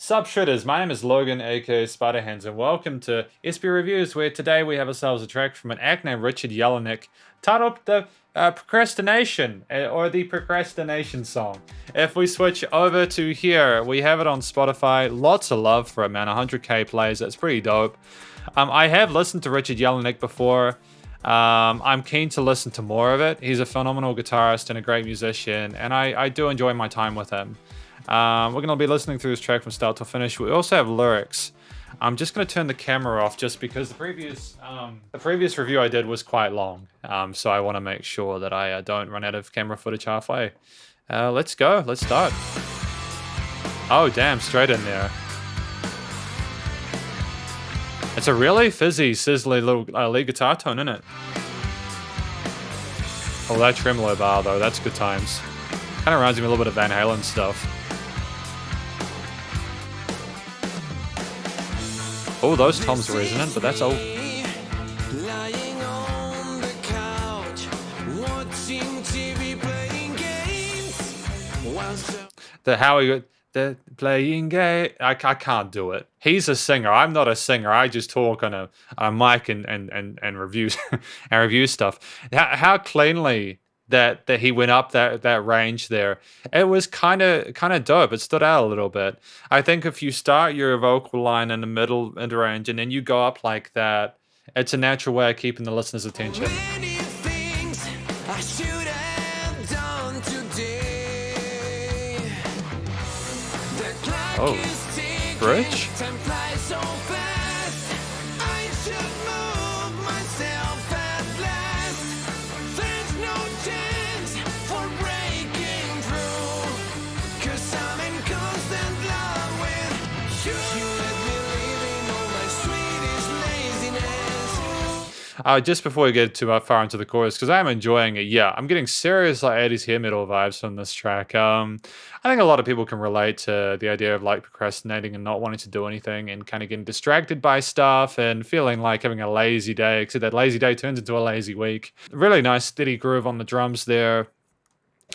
Sup Shredders, my name is Logan, aka Spiderhands, and welcome to SB Reviews, where today we have ourselves a track from an act named Richard Jellinek titled the Procrastination, or the Procrastination song. If we switch over to here, we have it on Spotify. Lots of love for it, man. 100k plays, that's pretty dope. I have listened to Richard Jellinek before. I'm keen to listen to more of it. He's a phenomenal guitarist and a great musician, and I do enjoy my time with him. We're going to be listening through this track from start to finish. We also have lyrics. I'm just going to turn the camera off just because the previous review I did was quite long. So I want to make sure that I don't run out of camera footage halfway. Let's go. Let's start. Oh, damn. Straight in there. It's a really fizzy, sizzly little lead guitar tone, isn't it? Oh, that tremolo bar, though. That's good times. Kind of reminds me a little bit of Van Halen stuff. Oh, those toms are resonant, but that's all. The playing game. I can't do it. He's a singer. I'm not a singer. I just talk on a mic and reviews and review stuff. How cleanly that he went up that range there. It was kind of dope. It stood out a little bit. I think if you start your vocal line in the middle range and then you go up like that, it's a natural way of keeping the listener's attention. Oh, bridge? Just before we get too far into the chorus, because I'm enjoying it, yeah, I'm getting serious like 80s hair metal vibes from this track. I think a lot of people can relate to the idea of like procrastinating and not wanting to do anything and kind of getting distracted by stuff and feeling like having a lazy day, except that lazy day turns into a lazy week. Really nice steady groove on the drums there.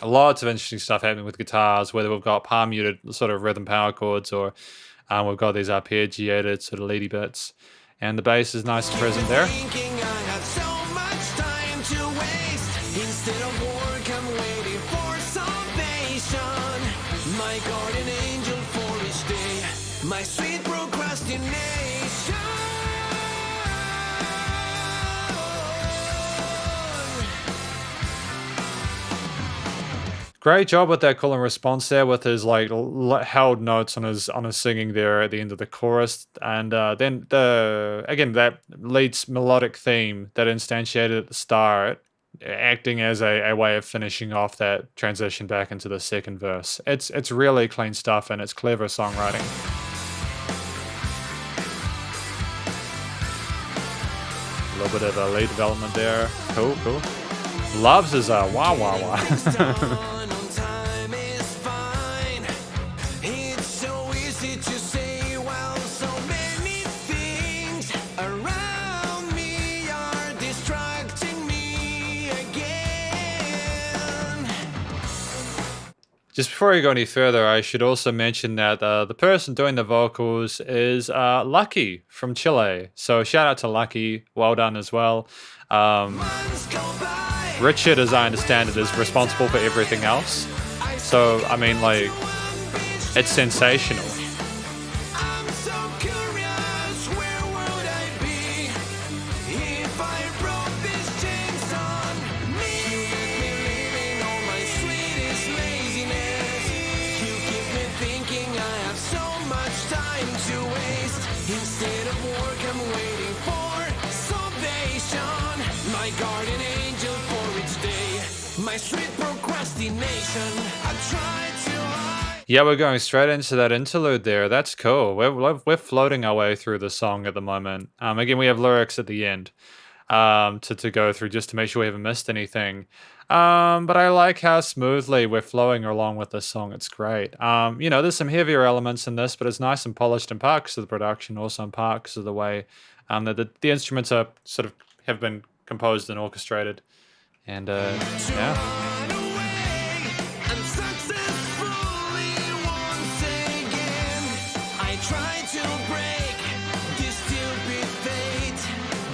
Lots of interesting stuff happening with guitars, whether we've got palm muted sort of rhythm power chords or we've got these arpeggiated sort of leady bits. And the bass is nice and present there. My sweet procrastination. Great job with that call and response there, with his like held notes on his singing there at the end of the chorus, and then that lead melodic theme that instantiated at the start, acting as a way of finishing off that transition back into the second verse. It's really clean stuff and it's clever songwriting. A little bit of a lead development there. Cool. Loves his wah wah wah. Just before we go any further, I should also mention that the person doing the vocals is Lucky from Chile. So shout out to Lucky. Well done as well. Richard, as I understand it, is responsible for everything else. So, I mean, like, it's sensational. My sweet procrastination, I try to hide. Yeah, we're going straight into that interlude there. That's cool. We're floating our way through the song at the moment. Again, we have lyrics at the end to go through just to make sure we haven't missed anything. But I like how smoothly we're flowing along with this song. It's great. There's some heavier elements in this, but it's nice and polished in part because of the production, also in part because of the way that the instruments are sort of have been composed and orchestrated. And yeah. try to break this stupid fate,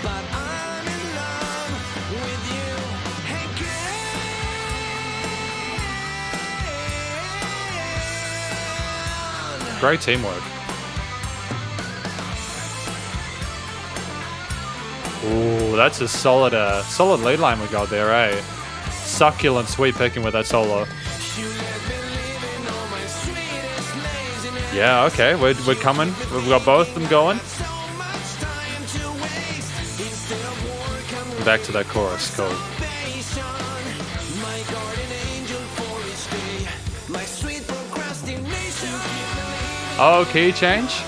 but I'm in love with you. Hey girl. Great teamwork. Ooh, that's a solid lead line we got there, eh? Succulent sweet picking with that solo. Yeah, okay, we're coming. We've got both of them going. Back to that chorus, cool. Oh, key change?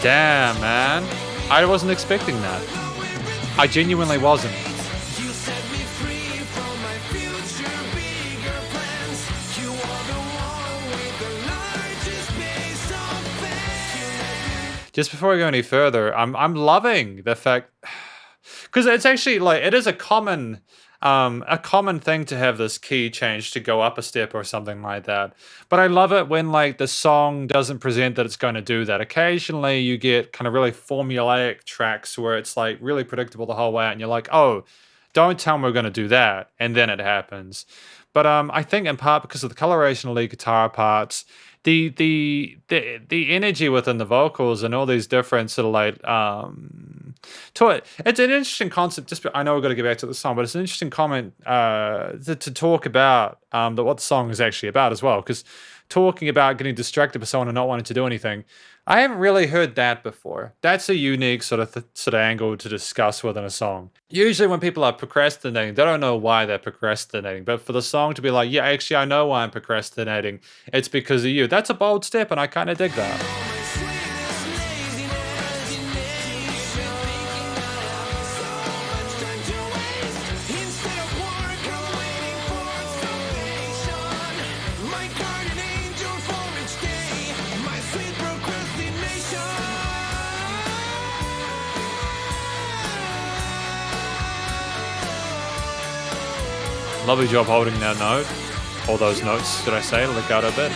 Damn, man. I wasn't expecting that. I genuinely wasn't. Just before I go any further, I'm loving the fact, because it's actually like it is a common thing to have this key change to go up a step or something like that. But I love it when like the song doesn't present that it's going to do that. Occasionally you get kind of really formulaic tracks where it's like really predictable the whole way out, and you're like, oh, don't tell me we're going to do that, and then it happens. But I think in part because of the coloration of lead guitar parts, the energy within the vocals and all these different sort of like to it. It's an interesting concept. I know we've got to get back to the song, but it's an interesting comment to talk about what the song is actually about as well. Because talking about getting distracted by someone and not wanting to do anything, I haven't really heard that before. That's a unique sort of angle to discuss within a song. Usually when people are procrastinating, they don't know why they're procrastinating. But for the song to be like, yeah, actually, I know why I'm procrastinating. It's because of you. That's a bold step, and I kind of dig that. Lovely job holding that note. All those notes, should I say, legato bit.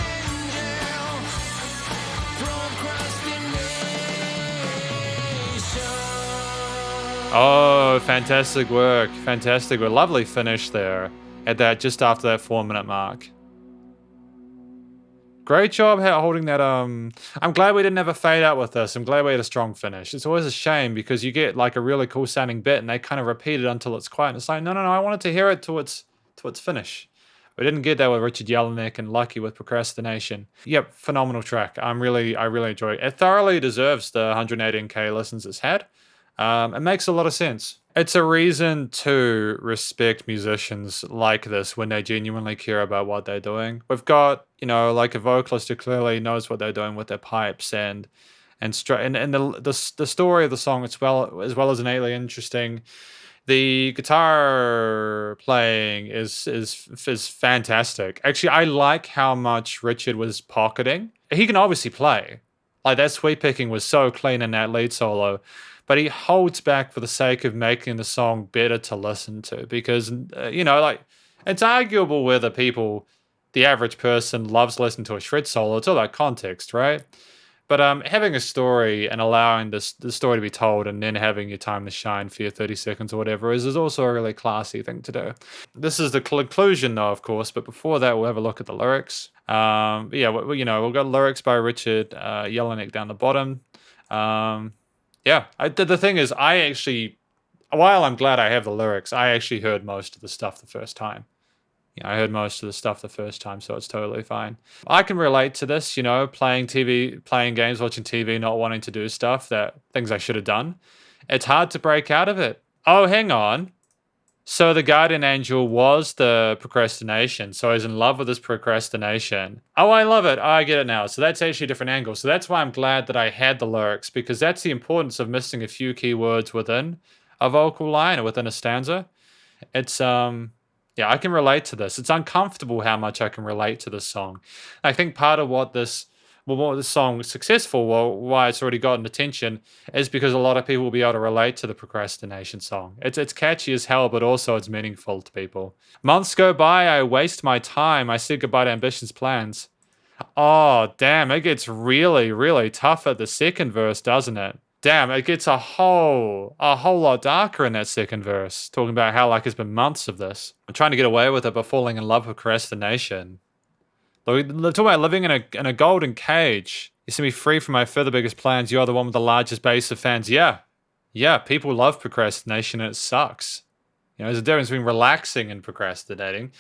Oh, fantastic work. Fantastic work. Lovely finish there at that, just after that 4-minute mark. Great job holding that. I'm glad we didn't have a fade out with this. I'm glad we had a strong finish. It's always a shame because you get like a really cool sounding bit and they kind of repeat it until it's quiet. And it's like, no, I wanted to hear it to its finish. We didn't get that with Richard Jellinek and Lucky with Procrastination. Yep, phenomenal track. I really enjoy it. It thoroughly deserves the 118k listens it's had. It makes a lot of sense. It's a reason to respect musicians like this when they genuinely care about what they're doing. We've got, like a vocalist who clearly knows what they're doing with their pipes and the story of the song as well as innately interesting. The guitar playing is fantastic. Actually, I like how much Richard was pocketing. He can obviously play. Like that sweep picking was so clean in that lead solo, but he holds back for the sake of making the song better to listen to because, like it's arguable whether the average person loves listening to a shred solo. It's all about context, right? But having a story and allowing the story to be told and then having your time to shine for your 30 seconds or whatever is also a really classy thing to do. This is the conclusion though, of course, but before that we'll have a look at the lyrics. We've got lyrics by Richard Jellinek down the bottom. The thing is, while I'm glad I have the lyrics, I actually heard most of the stuff the first time. I heard most of the stuff the first time, so it's totally fine. I can relate to this, playing games, watching TV, not wanting to do things I should have done. It's hard to break out of it. Oh, hang on. So the guardian angel was the procrastination. So he's in love with this procrastination. Oh, I love it. Oh, I get it now. So that's actually a different angle. So that's why I'm glad that I had the lyrics, because that's the importance of missing a few key words within a vocal line or within a stanza. It's, I can relate to this. It's uncomfortable how much I can relate to this song. I think part of what this song is successful, why it's already gotten attention, is because a lot of people will be able to relate to the procrastination song. It's catchy as hell, but also it's meaningful to people. Months go by, I waste my time. I say goodbye to ambitions, plans. Oh, damn, it gets really, really tough at the second verse, doesn't it? Damn, it gets a whole lot darker in that second verse, talking about how like it's been months of this. I'm trying to get away with it, but falling in love with procrastination. Talk about living in a golden cage. You see me free from my further biggest plans. You are the one with the largest base of fans. Yeah, people love procrastination and it sucks. You know, there's a difference between relaxing and procrastinating.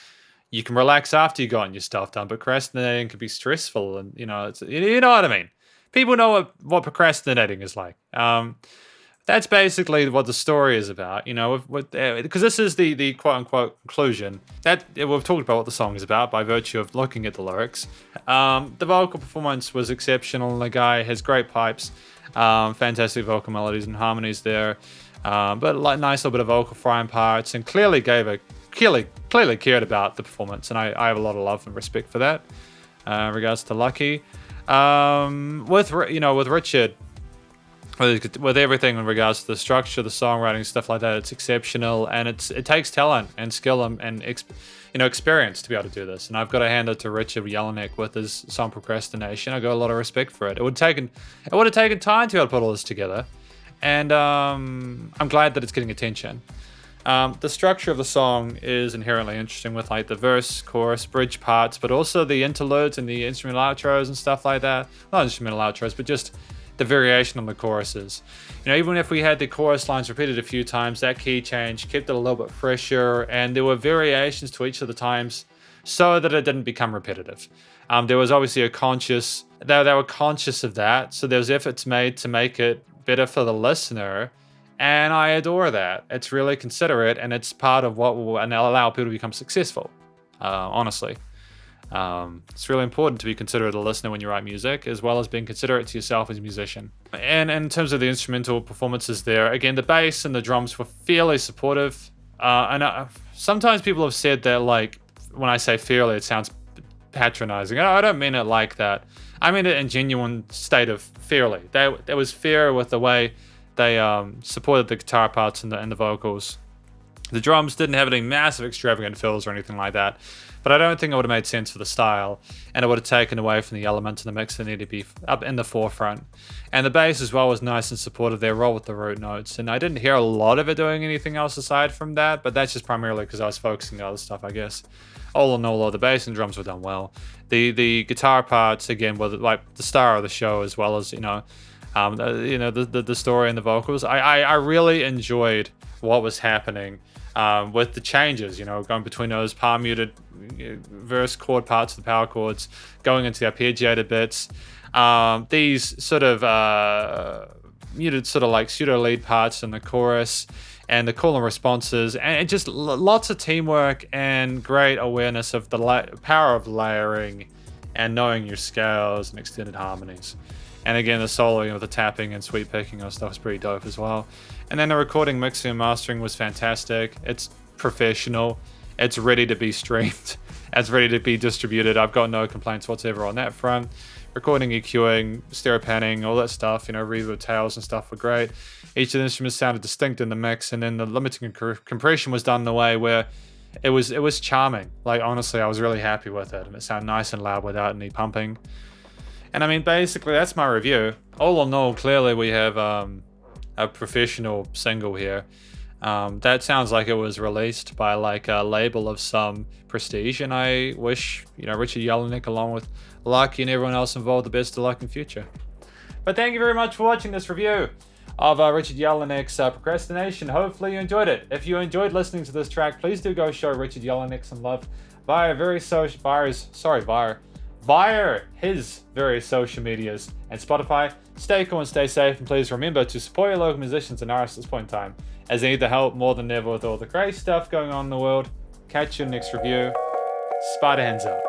You can relax after you gotten your stuff done. Procrastinating can be stressful, and you know what I mean. People know what procrastinating is like. That's basically what the story is about. You know, because this is the quote unquote conclusion. That we've talked about what the song is about by virtue of looking at the lyrics. The vocal performance was exceptional. The guy has great pipes, fantastic vocal melodies and harmonies there. But like nice little bit of vocal frying parts, and clearly cared about the performance, and I have a lot of love and respect for that. In regards to Lucky, with Richard, with everything in regards to the structure, the songwriting, stuff like that, it's exceptional, and it takes talent and skill and experience to be able to do this. And I've got to hand it to Richard Jellinek with his song Procrastination. I got a lot of respect for it. It would have taken time to be able to put all this together. And I'm glad that it's getting attention. The structure of the song is inherently interesting with like the verse, chorus, bridge parts, but also the interludes and the instrumental outros and stuff like that. Not instrumental outros, but just the variation on the choruses. You know, even if we had the chorus lines repeated a few times, that key change kept it a little bit fresher, and there were variations to each of the times so that it didn't become repetitive. There was obviously they were conscious of that, so there was efforts made to make it better for the listener, and I adore that. It's really considerate, and it's part of what will allow people to become successful. Honestly, it's really important to be considerate of the listener when you write music, as well as being considerate to yourself as a musician. And in terms of the instrumental performances there, again, the bass and the drums were fairly supportive. Sometimes people have said that, like, when I say fairly, it sounds patronizing. I don't mean it like that. I mean it in genuine state of fairly. That was fair with the way they supported the guitar parts and the vocals. The drums didn't have any massive extravagant fills or anything like that, but I don't think it would have made sense for the style, and it would have taken away from the elements in the mix that need to be up in the forefront. And the bass as well was nice and supportive there, roll with the root notes, and I didn't hear a lot of it doing anything else aside from that, but that's just primarily because I was focusing on other stuff, I guess. All in all, the bass and drums were done well. The guitar parts, again, were like the star of the show, as well as the story and the vocals. I really enjoyed what was happening with the changes, going between those palm muted verse chord parts of the power chords, going into the arpeggiated bits, these sort of muted sort of like pseudo lead parts in the chorus, and the call and responses, and just lots of teamwork and great awareness of the power of layering and knowing your scales and extended harmonies. And again, the soloing with the tapping and sweep picking and stuff is pretty dope as well. And then the recording, mixing, and mastering was fantastic. It's professional. It's ready to be streamed. It's ready to be distributed. I've got no complaints whatsoever on that front. Recording, EQing, stereo panning, all that stuff, reverb tails and stuff were great. Each of the instruments sounded distinct in the mix, and then the limiting and compression was done in a way where it was charming. Like, honestly, I was really happy with it, and it sounded nice and loud without any pumping. And I mean, basically, that's my review. All in all, clearly we have a professional single here. That sounds like it was released by like a label of some prestige, and I wish Richard Jellinek, along with Lucky and everyone else involved, the best of luck in future. But thank you very much for watching this review of Richard Jellinek's Procrastination. Hopefully you enjoyed it. If you enjoyed listening to this track, please do go show Richard Jellinek some love via his various social medias and Spotify. Stay cool and stay safe, and please remember to support your local musicians and artists at this point in time, as they need the help more than ever with all the crazy stuff going on in the world. Catch you in the next review. Spider hands out.